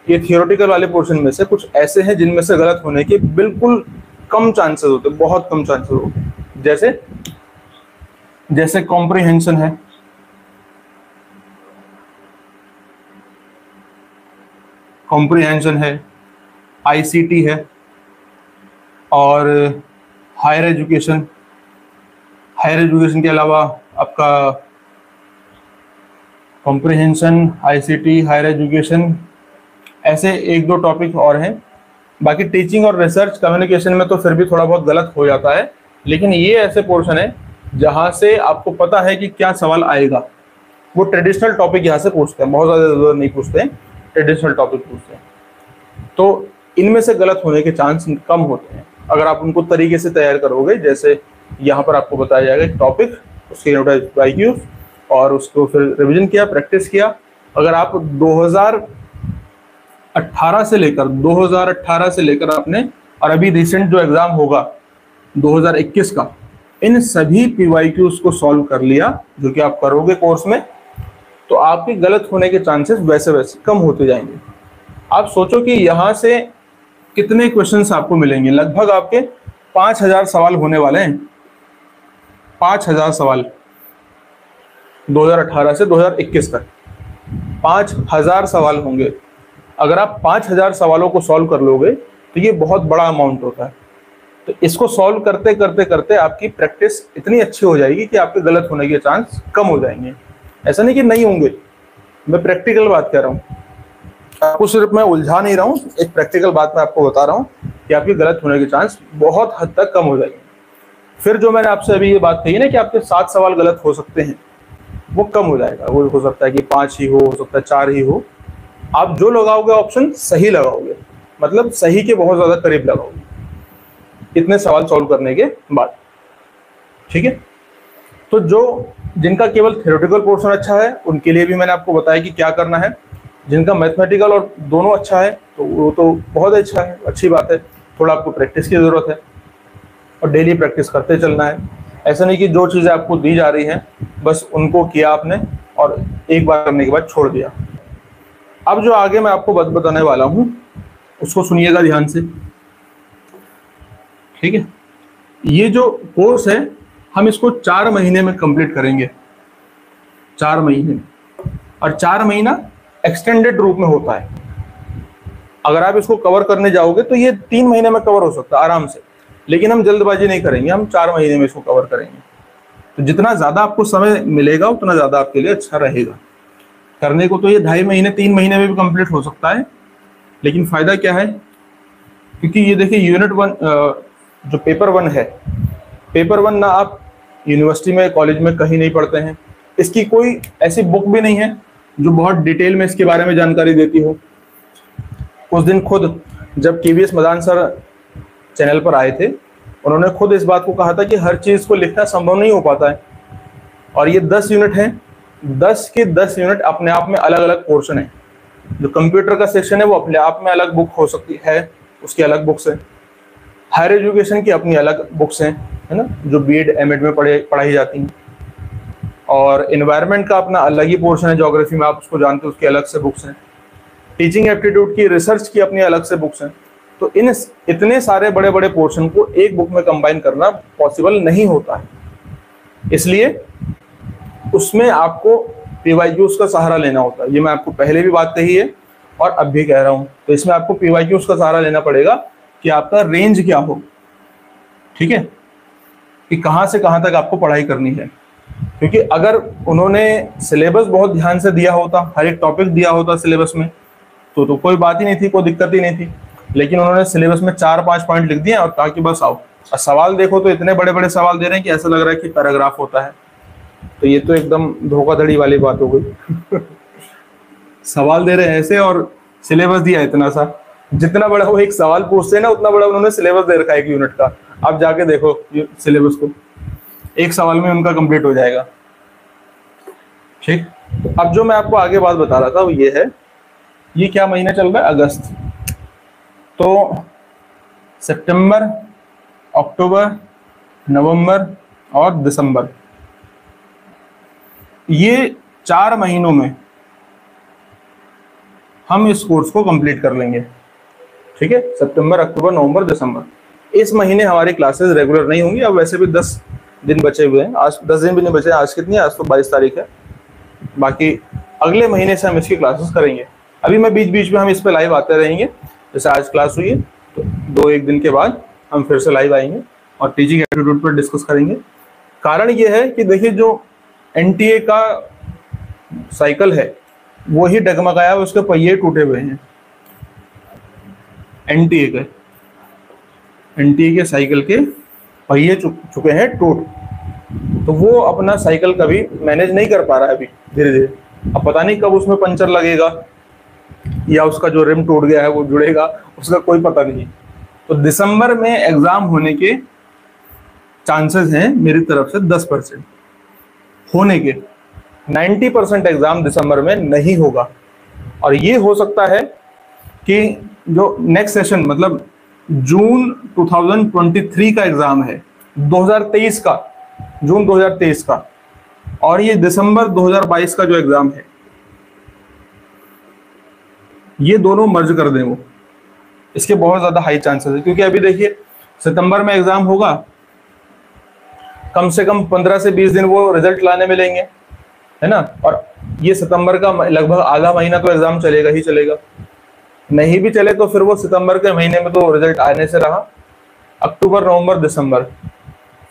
ये थियोरेटिकल वाले पोर्शन में से कुछ ऐसे हैं जिनमें से गलत होने के बिल्कुल कम चांसेस होते हैं, बहुत कम चांसेस होते हैं। जैसे जैसे कॉम्प्रिहेंशन है, आईसीटी है, और हायर एजुकेशन के अलावा आपका कॉम्प्रिहेंशन, आईसीटी, हायर एजुकेशन, ऐसे एक दो टॉपिक और हैं। बाकी टीचिंग और रिसर्च कम्युनिकेशन में तो फिर भी थोड़ा बहुत गलत हो जाता है, लेकिन ये ऐसे पोर्शन है जहां से आपको पता है कि क्या सवाल आएगा। वो ट्रेडिशनल टॉपिक यहाँ से पूछते हैं, बहुत ज़्यादा नहीं पूछते हैं, ट्रेडिशनल टॉपिक पूछते हैं। तो इनमें से गलत होने के चांस कम होते हैं अगर आप उनको तरीके से तैयार करोगे। जैसे यहाँ पर आपको बताया जाएगा एक टॉपिक, उसके नोट IQs, और उसको फिर रिवीजन किया, प्रैक्टिस किया। अगर आप 2018 से लेकर आपने, और अभी रिसेंट जो एग्जाम होगा 2021 का, इन सभी PYQs को सॉल्व कर लिया, जो कि आप करोगे कोर्स में, तो आपके गलत होने के चांसेस वैसे वैसे कम होते जाएंगे। आप सोचो कि यहाँ से कितने क्वेश्चंस आपको मिलेंगे। लगभग आपके 5000 सवाल होने वाले हैं। 5000 सवाल 2018 से 2021 तक 5000 सवाल होंगे। अगर आप 5000 सवालों को सॉल्व कर लोगे तो ये बहुत बड़ा अमाउंट होता है। तो इसको सॉल्व करते करते करते आपकी प्रैक्टिस इतनी अच्छी हो जाएगी कि आपके गलत होने के चांस कम हो जाएंगे। ऐसा नहीं कि नहीं होंगे, मैं प्रैक्टिकल बात कर रहा हूँ, आपको सिर्फ मैं उलझा नहीं रहा हूँ, एक प्रैक्टिकल बात मैं आपको बता रहा हूँ कि आपके गलत होने के चांस बहुत हद तक कम हो जाएंगे। फिर जो मैंने आपसे अभी ये बात कही ना कि आपके 7 सवाल गलत हो सकते हैं, वो कम हो जाएगा। वो हो सकता है कि 5 ही हो सकता है 4 ही हो। आप जो लगाओगे ऑप्शन सही लगाओगे, मतलब सही के बहुत ज्यादा करीब लगाओगे इतने सवाल सॉल्व करने के बाद। ठीक है, तो जो जिनका केवल थ्योरेटिकल पोर्शन अच्छा है उनके लिए भी मैंने आपको बताया कि क्या करना है। जिनका मैथमेटिकल और दोनों अच्छा है तो वो तो बहुत अच्छा है, अच्छी बात है। थोड़ा आपको प्रैक्टिस की जरूरत है और डेली प्रैक्टिस करते चलना है। ऐसा नहीं कि जो चीज़ें आपको दी जा रही हैं बस उनको किया आपने और एक बार करने के बाद छोड़ दिया। अब जो आगे मैं आपको बताने वाला हूँ उसको सुनिएगा ध्यान से। ठीक है, ये जो कोर्स है हम इसको 4 महीने में कंप्लीट करेंगे, 4 महीने। और 4 महीना एक्सटेंडेड रूप में होता है। अगर आप इसको कवर करने जाओगे तो ये 3 महीने में कवर हो सकता है आराम से, लेकिन हम जल्दबाजी नहीं करेंगे, हम 4 महीने में इसको कवर करेंगे। तो जितना ज्यादा आपको समय मिलेगा उतना ज्यादा आपके लिए अच्छा रहेगा। करने को तो ये 2.5 महीने 3 महीने में भी कंप्लीट हो सकता है, लेकिन फायदा क्या है, क्योंकि ये देखिए यूनिट 1 जो पेपर 1 है, पेपर 1 ना आप यूनिवर्सिटी में कॉलेज में कहीं नहीं पढ़ते हैं। इसकी कोई ऐसी बुक भी नहीं है जो बहुत डिटेल में इसके बारे में जानकारी देती हो। उस दिन खुद जब KVS मदान सर चैनल पर आए थे, उन्होंने खुद इस बात को कहा था कि हर चीज को लिखना संभव नहीं हो पाता है। और ये 10 यूनिट हैं, 10 के 10 यूनिट अपने आप में अलग अलग पोर्शन है। जो कंप्यूटर का सेक्शन है वो अपने आप में अलग बुक हो सकती है, उसकी अलग बुक्स है। हायर एजुकेशन की अपनी अलग बुक्स हैं, है ना, जो BEd MAd में पढ़ाई जाती हैं। और एनवायरनमेंट का अपना अलग ही पोर्शन है, ज्योग्राफी में आप उसको जानते हो, उसकी अलग से बुक्स हैं। टीचिंग एप्टीट्यूड की, रिसर्च की अपनी अलग से बुक्स हैं। तो इन इतने सारे बड़े बड़े पोर्शन को एक बुक में कंबाइन करना पॉसिबल नहीं होता है, इसलिए उसमें आपको PYQs का सहारा लेना होता है। ये मैं आपको पहले भी बात कही है और अब भी कह रहा हूँ। तो इसमें आपको PYQs का सहारा लेना पड़ेगा कि आपका रेंज क्या हो, ठीक है, कि कहाँ से कहाँ तक आपको पढ़ाई करनी है। क्योंकि अगर उन्होंने सिलेबस बहुत ध्यान से दिया होता, हर एक टॉपिक दिया होता सिलेबस में, तो कोई बात ही नहीं थी, कोई दिक्कत ही नहीं थी। लेकिन उन्होंने सिलेबस में 4-5 पॉइंट लिख दिए और कहा कि बस आओ। और सवाल देखो तो इतने बड़े बड़े सवाल दे रहे हैं कि ऐसा लग रहा है कि पैराग्राफ होता है। तो ये तो एकदम धोखाधड़ी वाली बात हो गई। सवाल दे रहे हैं ऐसे और सिलेबस दिया इतना सा। जितना बड़ा वो एक सवाल पूछते हैं ना, उतना बड़ा उन्होंने सिलेबस दे रखा है 1 यूनिट का। आप जाके देखो सिलेबस को, एक सवाल में उनका कंप्लीट हो जाएगा। ठीक, तो अब जो मैं आपको आगे बात बता रहा था वो ये है, ये क्या महीना चल रहा है, अगस्त। तो सितंबर, अक्टूबर, नवंबर और दिसंबर, ये 4 महीनों में हम इस कोर्स को कंप्लीट कर लेंगे। ठीक है, सितंबर, अक्टूबर, नवंबर, दिसंबर, इस महीने हमारी क्लासेस रेगुलर नहीं होंगी। अब वैसे भी 10 दिन बचे हुए हैं, आज 10 दिन भी नहीं बचे। आज कितनी है? आज तो 22 तारीख है। बाकी अगले महीने से हम इसकी क्लासेस करेंगे। अभी मैं बीच बीच में हम इस पे लाइव आते रहेंगे। जैसे आज क्लास हुई है तो 2-1 दिन के बाद हम फिर से लाइव आएंगे और टीचिंग एप्टीट्यूड पर डिस्कस करेंगे। कारण ये है कि देखिए, जो एनटीए का साइकिल है वो ही डगमगाया, उसके पहिए टूटे हुए हैं। एनटीए के साइकिल के पहिए चुके हैं टूट, तो वो अपना साइकिल कभी मैनेज नहीं कर पा रहा है अभी, धीरे धीरे। अब पता नहीं कब उसमें पंचर लगेगा या उसका जो रिम टूट गया है वो जुड़ेगा, उसका कोई पता नहीं। तो दिसंबर में एग्जाम होने के चांसेस हैं मेरी तरफ से 10% होने के। 90% एग्जाम दिसंबर में नहीं होगा। और ये हो सकता है कि जो नेक्स्ट सेशन, मतलब जून 2023 का एग्जाम है, 2023 का, जून 2023 का, और ये दिसंबर 2022 का जो एग्जाम है, ये दोनों मर्ज कर दें वो, इसके बहुत ज्यादा हाई चांसेस है। क्योंकि अभी देखिए, सितंबर में एग्जाम होगा, कम से कम 15 से 20 दिन वो रिजल्ट लाने में लेंगे, है ना। और ये सितंबर का लगभग आधा महीना तो एग्जाम चलेगा ही चलेगा। नहीं भी चले तो फिर वो सितंबर के महीने में तो रिजल्ट आने से रहा। अक्टूबर, नवंबर, दिसंबर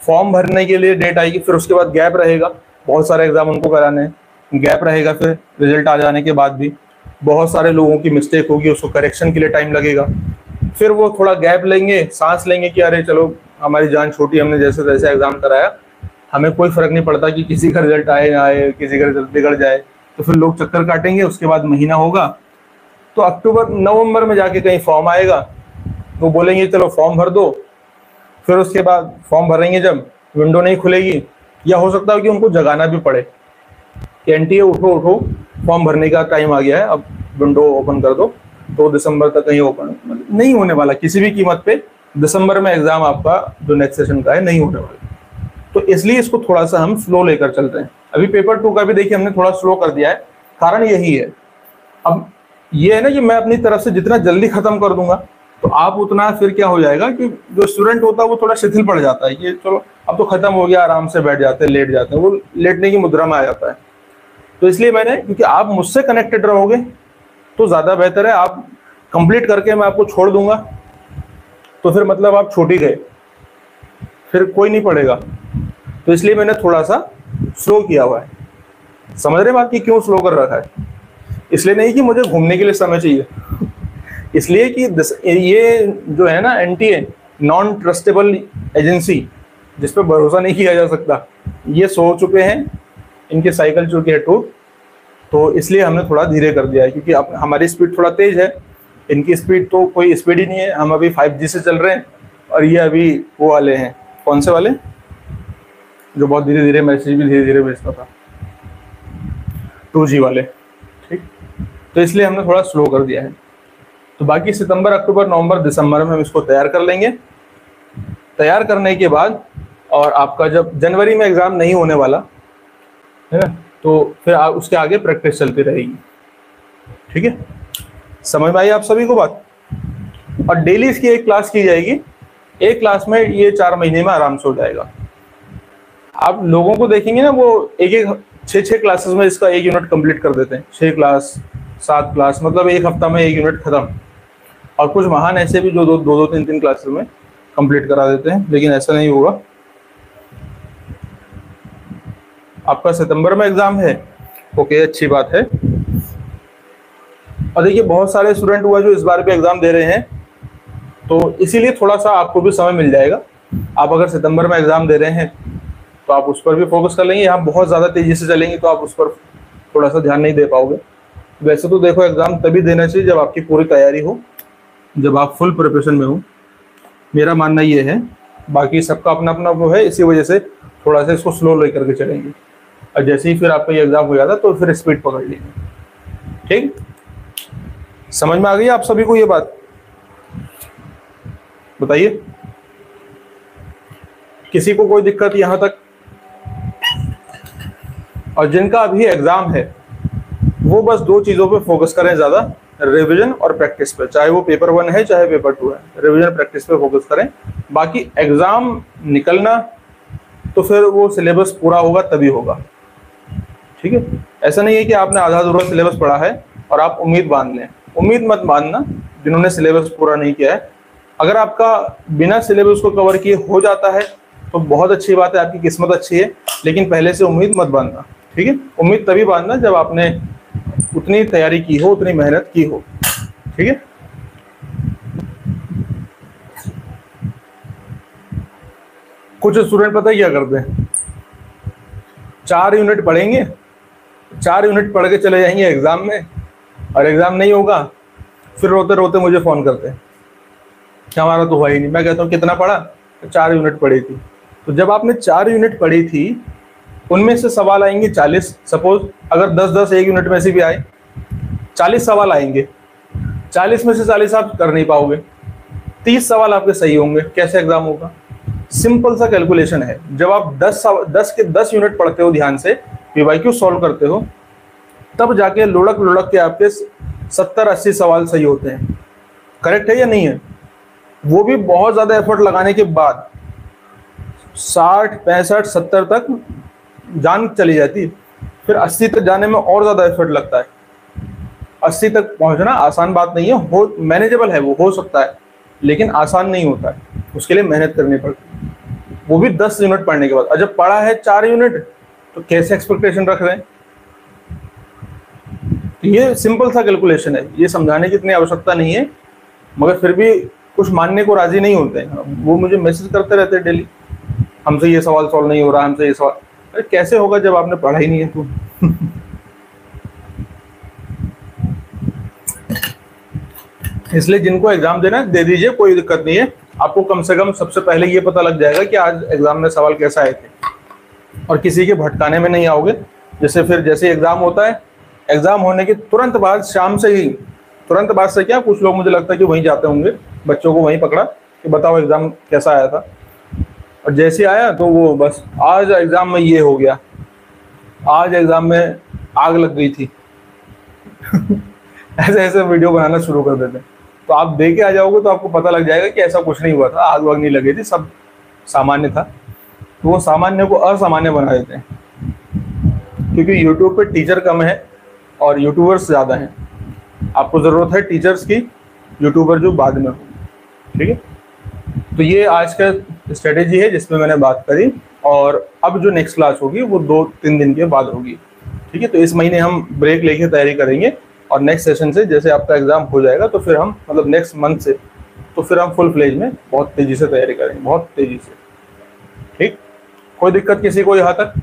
फॉर्म भरने के लिए डेट आएगी, फिर उसके बाद गैप रहेगा, बहुत सारे एग्जाम उनको कराने हैं, गैप रहेगा। फिर रिजल्ट आ जाने के बाद भी बहुत सारे लोगों की मिस्टेक होगी, उसको करेक्शन के लिए टाइम लगेगा। फिर वो थोड़ा गैप लेंगे, सांस लेंगे कि अरे चलो हमारी जान छोटी, हमने जैसे तैसे एग्जाम कराया, हमें कोई फर्क नहीं पड़ता कि किसी का रिजल्ट आए ना आए, किसी का रिजल्ट बिगड़ जाए। तो फिर लोग चक्कर काटेंगे। उसके बाद महीना होगा तो अक्टूबर नवंबर में जाके कहीं फॉर्म आएगा, वो बोलेंगे चलो फॉर्म भर दो। फिर उसके बाद फॉर्म भरेंगे, जब विंडो नहीं खुलेगी, या हो सकता है कि उनको जगाना भी पड़े कि एनटीए उठो उठो, फॉर्म भरने का टाइम आ गया है, अब विंडो ओपन कर दो। तो दिसंबर तक कहीं ओपन नहीं होने वाला किसी भी कीमत पे। दिसंबर में एग्जाम आपका जो नेक्स्ट सेशन का है नहीं होने वाला। तो इसलिए इसको थोड़ा सा हम स्लो लेकर चलते हैं। अभी पेपर 2 का भी देखिए हमने थोड़ा स्लो कर दिया है, कारण यही है। अब ये है ना कि मैं अपनी तरफ से जितना जल्दी खत्म कर दूंगा तो आप उतना, फिर क्या हो जाएगा कि जो स्टूडेंट होता है वो थोड़ा शिथिल पड़ जाता है कि चलो अब तो खत्म हो गया, आराम से बैठ जाते हैं, लेट जाते हैं, वो लेटने की मुद्रा में आ जाता है। तो इसलिए मैंने, क्योंकि आप मुझसे कनेक्टेड रहोगे तो ज्यादा बेहतर है। आप कंप्लीट करके मैं आपको छोड़ दूंगा तो फिर मतलब आप छूट ही गए, फिर कोई नहीं पढ़ेगा। तो इसलिए मैंने थोड़ा सा स्लो किया हुआ है। समझ रहे बात कि क्यों स्लो कर रखा है? इसलिए नहीं कि मुझे घूमने के लिए समय चाहिए, इसलिए कि ये जो है ना एनटीए, नॉन ट्रस्टेबल एजेंसी, जिस पर भरोसा नहीं किया जा सकता, ये सो चुके हैं, इनके साइकिल चुके हैं टूट। तो इसलिए हमने थोड़ा धीरे कर दिया है, क्योंकि अब हमारी स्पीड थोड़ा तेज है, इनकी स्पीड तो कोई स्पीड ही नहीं है। हम अभी 5G से चल रहे हैं और ये अभी वो वाले हैं, कौन से वाले, जो बहुत धीरे धीरे मैसेज भी धीरे धीरे भेजता था, 2G वाले। ठीक, तो इसलिए हमने थोड़ा स्लो कर दिया है। तो बाकी सितंबर, अक्टूबर, नवंबर, दिसंबर में हम इसको तैयार कर लेंगे। तैयार करने के बाद, और आपका जब जनवरी में एग्जाम नहीं होने वाला है ना, तो फिर उसके आगे प्रैक्टिस चलती रहेगी। ठीक है, समझ में आई आप सभी को बात? और डेली इसकी एक क्लास की जाएगी, एक क्लास में ये 4 महीने में आराम से हो जाएगा। आप लोगों को देखेंगे ना, वो एक 6 क्लासेस में इसका 1 यूनिट कंप्लीट कर देते हैं। 6 क्लास, 7 क्लास, मतलब एक हफ्ता में 1 यूनिट खत्म। और कुछ महान ऐसे भी जो 2-2, 3-3 क्लासेस में कंप्लीट करा देते हैं, लेकिन ऐसा नहीं होगा। आपका सितंबर में एग्जाम है, ओके, अच्छी बात है। और देखिए बहुत सारे स्टूडेंट हुआ जो इस बार भी एग्जाम दे रहे हैं, तो इसीलिए थोड़ा सा आपको भी समय मिल जाएगा। आप अगर सितंबर में एग्जाम दे रहे हैं तो आप उस पर भी फोकस कर लेंगे। यहाँ बहुत ज़्यादा तेजी से चलेंगे तो आप उस पर थोड़ा सा ध्यान नहीं दे पाओगे। वैसे तो देखो, एग्जाम तभी देना चाहिए जब आपकी पूरी तैयारी हो, जब आप फुल प्रिपरेशन में हो, मेरा मानना ये है। बाकी सबका अपना अपना वो है, इसी वजह से थोड़ा सा इसको स्लो लेकर के चलेंगे। और जैसे ही फिर आपका ये एग्जाम हो जाता तो फिर स्पीड पकड़ लीजिए। ठीक, समझ में आ गई आप सभी को ये बात? बताइए, किसी को कोई दिक्कत यहां तक? और जिनका अभी एग्जाम है वो बस 2 चीजों पे फोकस करें ज्यादा, रिवीजन और प्रैक्टिस पे, चाहे वो पेपर 1 है चाहे पेपर 2 है, रिवीजन प्रैक्टिस पे फोकस करें। बाकी एग्जाम निकलना तो फिर वो सिलेबस पूरा होगा तभी होगा, ठीक है। ऐसा नहीं है कि आपने आधा अधूरा सिलेबस पढ़ा है और आप उम्मीद बांध लें, उम्मीद मत बांधना जिन्होंने सिलेबस पूरा नहीं किया है। अगर आपका बिना सिलेबस को कवर किए हो जाता है तो बहुत अच्छी बात है, आपकी किस्मत अच्छी है, लेकिन पहले से उम्मीद मत बांधना, ठीक है। उम्मीद तभी बांधना जब आपने उतनी तैयारी की हो, उतनी मेहनत की हो, ठीक है। कुछ स्टूडेंट पता है क्या करते हैं, 4 यूनिट पढ़ेंगे, 4 यूनिट पढ़ के चले जाएंगे एग्जाम में, और एग्जाम नहीं होगा, फिर रोते रोते मुझे फोन करते हैं कि हमारा तो हुआ ही नहीं। मैं कहता हूँ कितना पढ़ा, 4 यूनिट पढ़ी थी। तो जब आपने 4 यूनिट पढ़ी थी, उनमें से सवाल आएंगे 40, सपोज अगर 10-10 एक यूनिट में से भी आए, 40 सवाल आएंगे, 40 में से 40 आप कर नहीं पाओगे, 30 सवाल आपके सही होंगे, कैसे एग्जाम होगा? सिंपल सा कैलकुलेशन है। जब आप 10 के 10 यूनिट पढ़ते हो, ध्यान से पीवाईक्यू सॉल्व करते हो, तब जाके लुढ़क लुढ़क के आपके 70-80 सवाल सही होते हैं। करेक्ट है या नहीं है? वो भी बहुत ज्यादा एफर्ट लगाने के बाद 60, 65, 70 तक जान चली जाती है, फिर 80 तक जाने में और ज्यादा एफर्ट लगता है। 80 तक पहुंचना आसान बात नहीं है, हो मैनेजेबल है, वो हो सकता है, लेकिन आसान नहीं होता है, उसके लिए मेहनत करनी पड़ती है, वो भी 10 यूनिट पढ़ने के बाद। और जब पढ़ा है 4 यूनिट तो कैसे एक्सपेक्टेशन रख रहे हैं? ये सिंपल सा कैलकुलेशन है, ये समझाने की इतनी आवश्यकता नहीं है, मगर फिर भी कुछ मानने को राजी नहीं होते हैं। वो मुझे मैसेज करते रहते हैं डेली, हमसे ये सवाल सॉल्व नहीं हो रहा, हमसे ये सवाल। अरे कैसे होगा जब आपने पढ़ा ही नहीं है तो? इसलिए जिनको एग्जाम देना है दे दीजिए, कोई दिक्कत नहीं है। आपको कम से कम सबसे पहले ये पता लग जाएगा कि आज एग्जाम में सवाल कैसा आए थे, और किसी के भटकाने में नहीं आओगे। जैसे एग्जाम होता है, एग्जाम होने के तुरंत बाद, शाम से ही तुरंत बाद से क्या, कुछ लोग मुझे लगता है कि वहीं जाते होंगे, बच्चों को वहीं पकड़ा कि बताओ एग्जाम कैसा आया था, और जैसे आया तो वो बस आज एग्जाम में ये हो गया, आज एग्जाम में आग लग गई थी। ऐसे ऐसे वीडियो बनाना शुरू कर देते हैं। तो आप दे के आ जाओगे तो आपको पता लग जाएगा कि ऐसा कुछ नहीं हुआ था, आग वाग नहीं लगी थी, सब सामान्य था। तो वो सामान्य को असामान्य बना देते हैं, क्योंकि यूट्यूब पे टीचर कम है और यूट्यूबर्स ज़्यादा हैं। आपको ज़रूरत है टीचर्स की, यूट्यूबर जो बाद में हो, ठीक है। तो ये आज का स्ट्रेटेजी है जिसमें मैंने बात करी, और अब जो नेक्स्ट क्लास होगी वो 2-3 दिन के बाद होगी, ठीक है। तो इस महीने हम ब्रेक लेके तैयारी करेंगे, और नेक्स्ट सेशन से जैसे आपका एग्जाम हो जाएगा तो फिर हम, मतलब नेक्स्ट मंथ से, तो फिर हम फुल फ्लेज में बहुत तेजी से तैयारी करेंगे, बहुत तेजी से, ठीक। कोई दिक्कत किसी को यहाँ तक?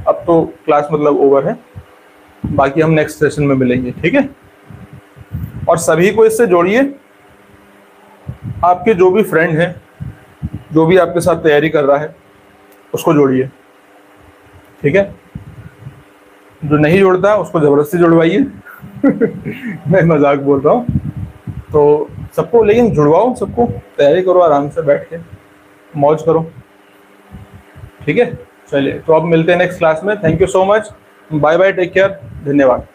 अब तो क्लास मतलब ओवर है, बाकी हम नेक्स्ट सेशन में मिलेंगे, ठीक है। और सभी को इससे जोड़िए, आपके जो भी फ्रेंड हैं, जो भी आपके साथ तैयारी कर रहा है उसको जोड़िए, ठीक है। जो नहीं जोड़ता है उसको जबरदस्ती जुड़वाइए। मैं मजाक बोल रहा हूँ, तो सबको लेकिन जुड़वाओ, सबको तैयारी करो, आराम से बैठ के मौज करो, ठीक है। चलिए, तो अब मिलते हैं नेक्स्ट क्लास में। Thank you so much, bye bye, take care, धन्यवाद।